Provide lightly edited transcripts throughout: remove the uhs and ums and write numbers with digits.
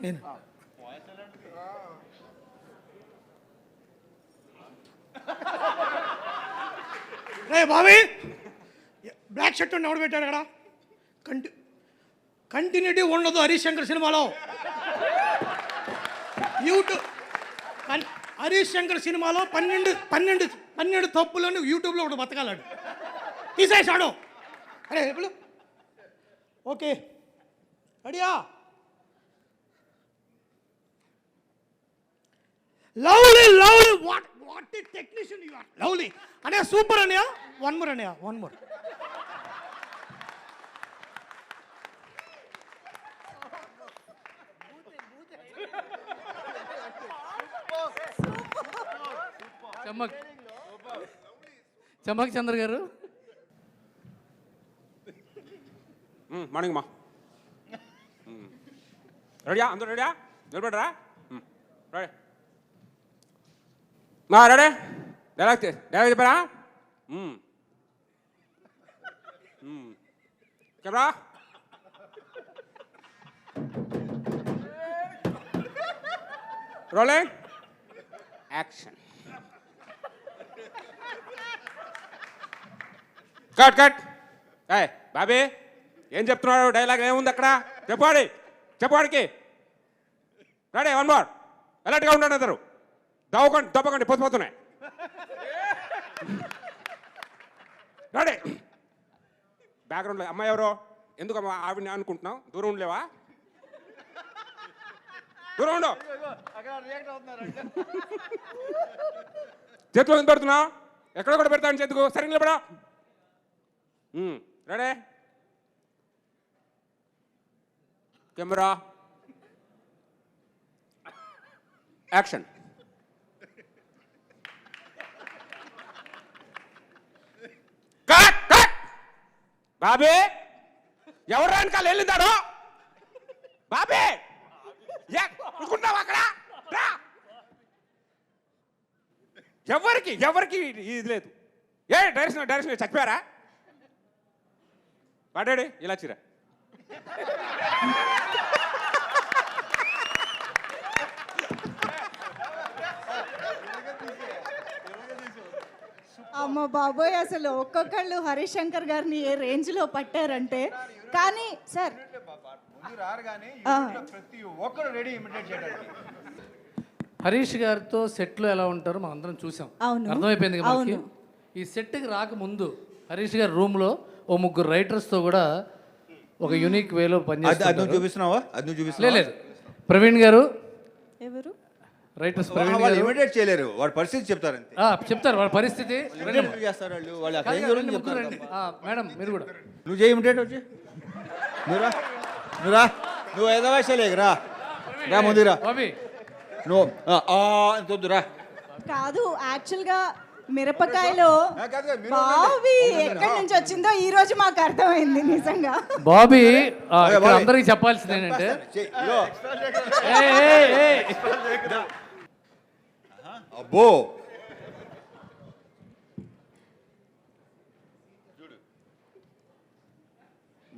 నేను రే Bobby black shirt ఎవడు పెట్టాడు అక్కడ? కంటిన్యూటీ ఉండదు హరీష్ శంకర్ సినిమాలో. యూట్యూబ్ హరీష్ శంకర్ సినిమాలో 12 తప్పులను యూట్యూబ్లో ఒకటి బతకాలాడు, తీసేసాడు. అరే ఎప్పుడు ఓకే అడియా lovely lovely what what a technician you are. Lovely అనే సూపర్ అనియా. వన్ మోర్ అనియా, వన్ మోర్. చమ్మక్ చంద్ర గారు మార్నింగ్ మా రెడీయా? అందరూ రెడీయా? నిలబడరా. రెడీ మా రెడీ. డైలాగ్ చెప్పారా? Camera rolling action. Cut cut. Bobby ఏం చెప్తున్నాడు? డైలాగ్ ఏముంది అక్కడ? చెప్పాడికి. Ready, one more. అలర్ట్గా ఉండండి అందరు. దప్పకండి పొద్దుపోతున్నాయి. రెడీ. బ్యాక్గ్రౌండ్లో అమ్మాయి ఎవరో? ఎందుకు అమ్మా ఆవిడని అనుకుంటున్నావు? దూరం ఉండలేవా? దూరం ఉండు. చేతిలో ఎంత పెడుతున్నావు? ఎక్కడ కూడా పెడతాను చేతుకు. సరే నిలబడా. Ready, camera action. Cut cut. Bobby ఎవరు వెనకాల వెళ్ళిందాడు? బాబీ అనుకుంటున్నావు అక్కడ? ఎవరికి ఇది లేదు. డైరెక్షన్ చచ్చిపోయారా? పడాడు ఇలా చిరా. అమ్మ బాబోయ్, అసలు ఒక్కొక్కళ్ళు హరీష్ శంకర్ గారిని ఏ రేంజ్లో పట్టారంటే. కానీ సార్ హరీష్ గారితో సెట్లో ఎలా ఉంటారో మనం అందరం చూసాం, అర్థమైపోయింది కదా మనకి. ఈ సెట్కి రాకముందు హరీష్ గారి రూమ్లో ఓ 3 రైటర్స్తో కూడా ఒక యూనిక్ వేలో పనిచేస్తున్నారు. లేదు ప్రవీణ్ గారు ఎవరు రైటర్స్ ఇమిటేట్ చేయలేరు, వాడి పరిస్థితి చెప్తారు. చెప్తారు వాళ్ళ పరిస్థితి. మేడం మీరు కూడా నువ్వు చేయి ఇమిటేట్ వచ్చి నువ్వు ఐదో వయసులేరా ముందురా నువ్వు రా. కాదు, యాక్చువల్గా మిరపకాయలో బాబీ ఎక్కడి నుంచి వచ్చిందో ఈ రోజు మాకు అర్థమైంది నిజంగా. బాబీ అందరికి చెప్పాల్సింది ఏంటంటే అబ్బో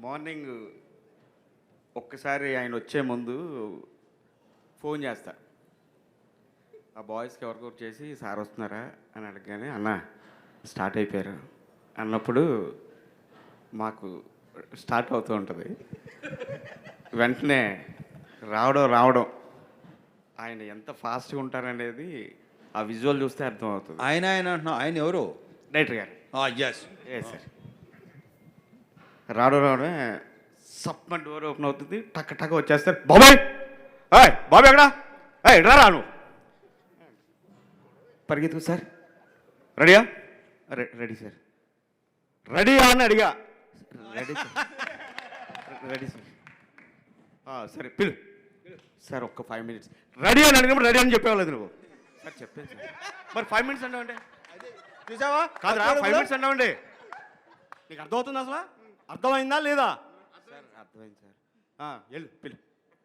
మార్నింగ్ ఒక్కసారి ఆయన వచ్చే ముందు ఫోన్ చేస్తా ఆ బాయ్స్కి ఎవరికొకరు చేసి సార్ వస్తున్నారా అని అడగగానే అన్న స్టార్ట్ అయిపోయారు అన్నప్పుడు మాకు స్టార్ట్ అవుతూ ఉంటుంది. వెంటనే రావడం ఆయన ఎంత ఫాస్ట్గా ఉంటారనేది ఆ విజువల్ చూస్తే అర్థమవుతుంది. ఆయన అంటున్నావు, ఆయన ఎవరు? డైరెక్టర్ గారు. ఏ సార్ రావడమే సప్మ డోర్ ఓపెన్ అవుతుంది, టక్క వచ్చేస్తారు. బాబాయ్ ఎక్కడా? రా నువ్వు పరిగెత్తు సార్. రెడీయా? Ready sir. రెడీయా అని అడిగా. Ready sir. Ready sir. సరే పిలు సార్. ఒక్క 5 minutes. రెడీ అని అడిగినప్పుడు రెడీ అని చెప్పేవాళ్ళది నువ్వు. సార్ చెప్పాను సార్. మరి 5 minutes అన్నావండి. చూసావా? కాదురా 5 minutes అన్నావండి. నీకు అర్థమవుతుంది అసలు? అర్థమైందా లేదా? సార్ అర్థమైంది సార్. వెళ్ళు పిలు.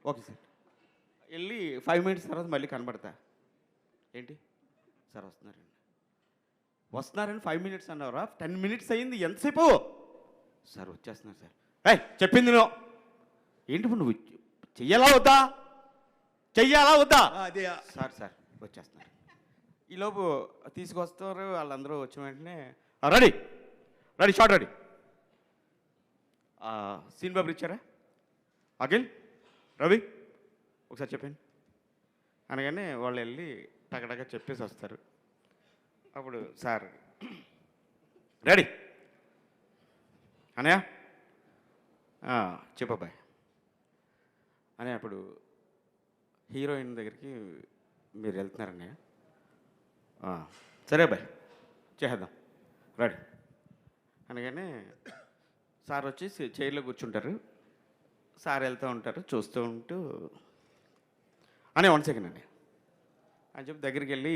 Okay sir. వెళ్ళి 5 minutes తర్వాత మళ్ళీ కనబడతా. ఏంటి సార్ వస్తున్నారని 5 minutes అన్నారా? 10 minutes అయింది. ఎంతసేపు? సార్ వచ్చేస్తున్నారు సార్. చెప్పింది నువ్వు ఏంటి ఇప్పుడు నువ్వు చెయ్యాలా వద్దా? చెయ్యాలా వద్దా అదే సార్ సార్ వచ్చేస్తున్నారు ఈలోపు తీసుకొస్తారు వాళ్ళందరూ వచ్చిన వెంటనే ready ready shot ready scene బాబు ఇచ్చారా అఖిల్ రవి ఒకసారి చెప్పండి అనగానే వాళ్ళు వెళ్ళి టగటగా చెప్పేసి వస్తారు అప్పుడు సార్ రెడీ అనయా చెప్పబ్బాయ్ అని అప్పుడు హీరోయిన్ దగ్గరికి మీరు వెళ్తున్నారన్నయ్య సరే అబ్బాయి చేద్దాం రెడీ అనగానే సార్ వచ్చి చైర్లో కూర్చుంటారు సార్ వెళ్తూ ఉంటారు చూస్తూ ఉంటూ అనే 1 సెకండ్ అండి అని చెప్పి దగ్గరికి వెళ్ళి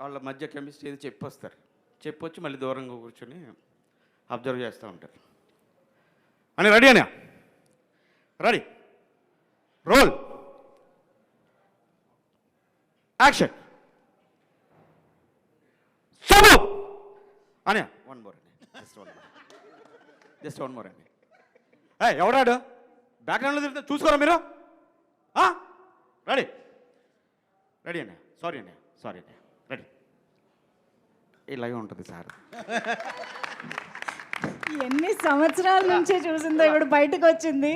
వాళ్ళ మధ్య కెమిస్ట్రీ ఏది చెప్పొస్తారు చెప్పొచ్చి మళ్ళీ దూరంగా కూర్చొని అబ్జర్వ్ చేస్తూ ఉంటారు అని రెడీ అనే రెడీ రోల్ యాక్షన్ సోను అనే 1 మోర్ అండి జస్ట్ వన్ మోర్ అండి ఎవడాడు బ్యాక్గ్రౌండ్లో తిరిగితే చూసుకోరా మీరు రెడీ రెడీ అన్నయ్య సారీ అన్నయ్య రెడీ ఇలాగే ఉంటుంది సార్ ఎన్ని సంవత్సరాల నుంచే చూసిందో ఇప్పుడు బయటకు వచ్చింది.